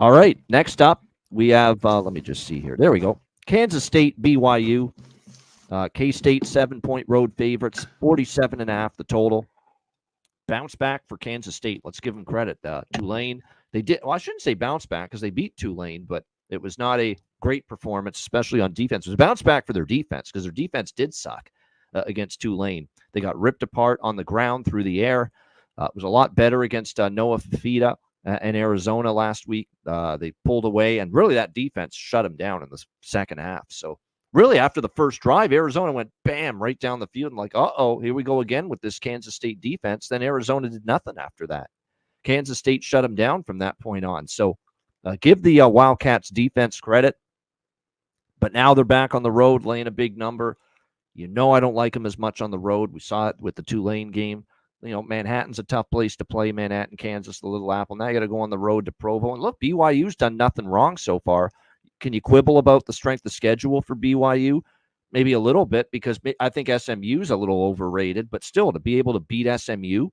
All right, next up, we have, let me just see here. There we go. Kansas State, BYU. K-State, 7-point road favorites, 47.5 the total. Bounce back for Kansas State. Let's give them credit. Tulane, they did, well, I shouldn't say bounce back because they beat Tulane, but it was not a great performance, especially on defense. It was a bounce back for their defense because their defense did suck against Tulane. They got ripped apart on the ground, through the air. It was a lot better against Noah Fifita in Arizona last week. They pulled away, and really that defense shut them down in the second half. So really after the first drive, Arizona went bam right down the field and like, uh-oh, here we go again with this Kansas State defense. Then Arizona did nothing after that. Kansas State shut them down from that point on. So give the Wildcats defense credit. But now they're back on the road, laying a big number. You know I don't like them as much on the road. We saw it with the Tulane game. You know, Manhattan's a tough place to play. Manhattan, Kansas, the Little Apple. Now you got to go on the road to Provo. And look, BYU's done nothing wrong so far. Can you quibble about the strength of schedule for BYU? Maybe a little bit, because I think SMU's a little overrated. But still, to be able to beat SMU,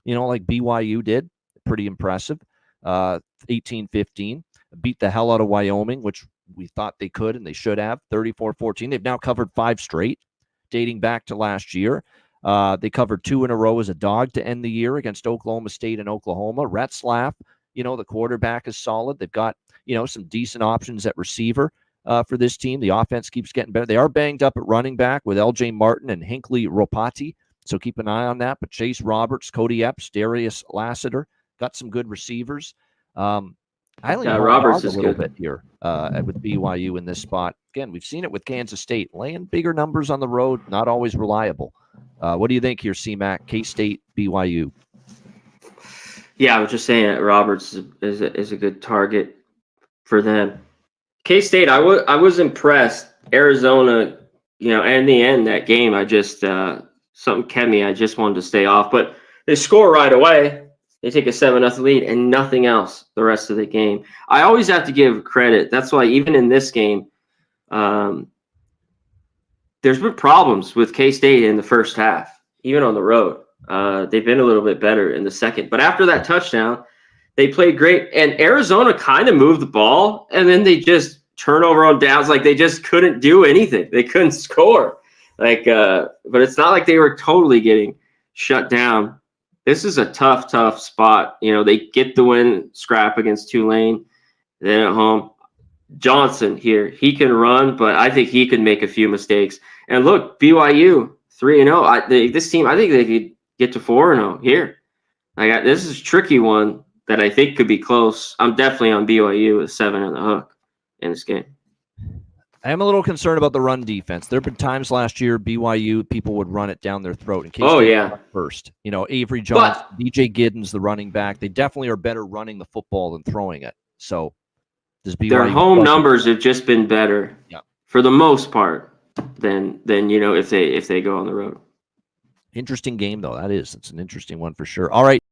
you know, like BYU did, pretty impressive. 18-15. Beat the hell out of Wyoming, which we thought they could and they should have. 34-14. They've now covered 5 straight, dating back to last year. They covered 2 in a row as a dog to end the year against Oklahoma State and Oklahoma. Retzlaff, you know, the quarterback is solid. They've got, you know, some decent options at receiver for this team. The offense keeps getting better. They are banged up at running back with LJ Martin and Hinckley Ropati, so keep an eye on that. But Chase Roberts, Cody Epps, Darius Lassiter, got some good receivers. Roberts is a little good bit here with BYU in this spot. Again, we've seen it with Kansas State. Laying bigger numbers on the road, not always reliable. What do you think here, C-Mac? K-State, BYU. Yeah, I was just saying that Roberts is a good target for them. K-State, I was impressed. Arizona, you know, and in the end, that game, I just something kept me. I just wanted to stay off. But they score right away. They take a 7-0 lead and nothing else the rest of the game. I always have to give credit. That's why even in this game, there's been problems with K-State in the first half, even on the road. They've been a little bit better in the second. But after that touchdown, they played great. And Arizona kind of moved the ball, and then they just turnover on downs. Like, they just couldn't do anything. They couldn't score. But it's not like they were totally getting shut down. This is a tough spot. You know, they get the win scrap against Tulane. Then at home, Johnson here, he can run, but I think he could make a few mistakes. And look, BYU 3-0. This team, I think they could get to 4-0 here. This is a tricky one that I think could be close. I'm definitely on BYU with 7 on the hook in this game. I am a little concerned about the run defense. There have been times last year, BYU, people would run it down their throat in case first. You know, Avery Jones, DJ Giddens, the running back, they definitely are better running the football than throwing it. So does BYU, their home numbers have just been better for the most part than you know, if they go on the road. Interesting game, though. It's an interesting one for sure. All right.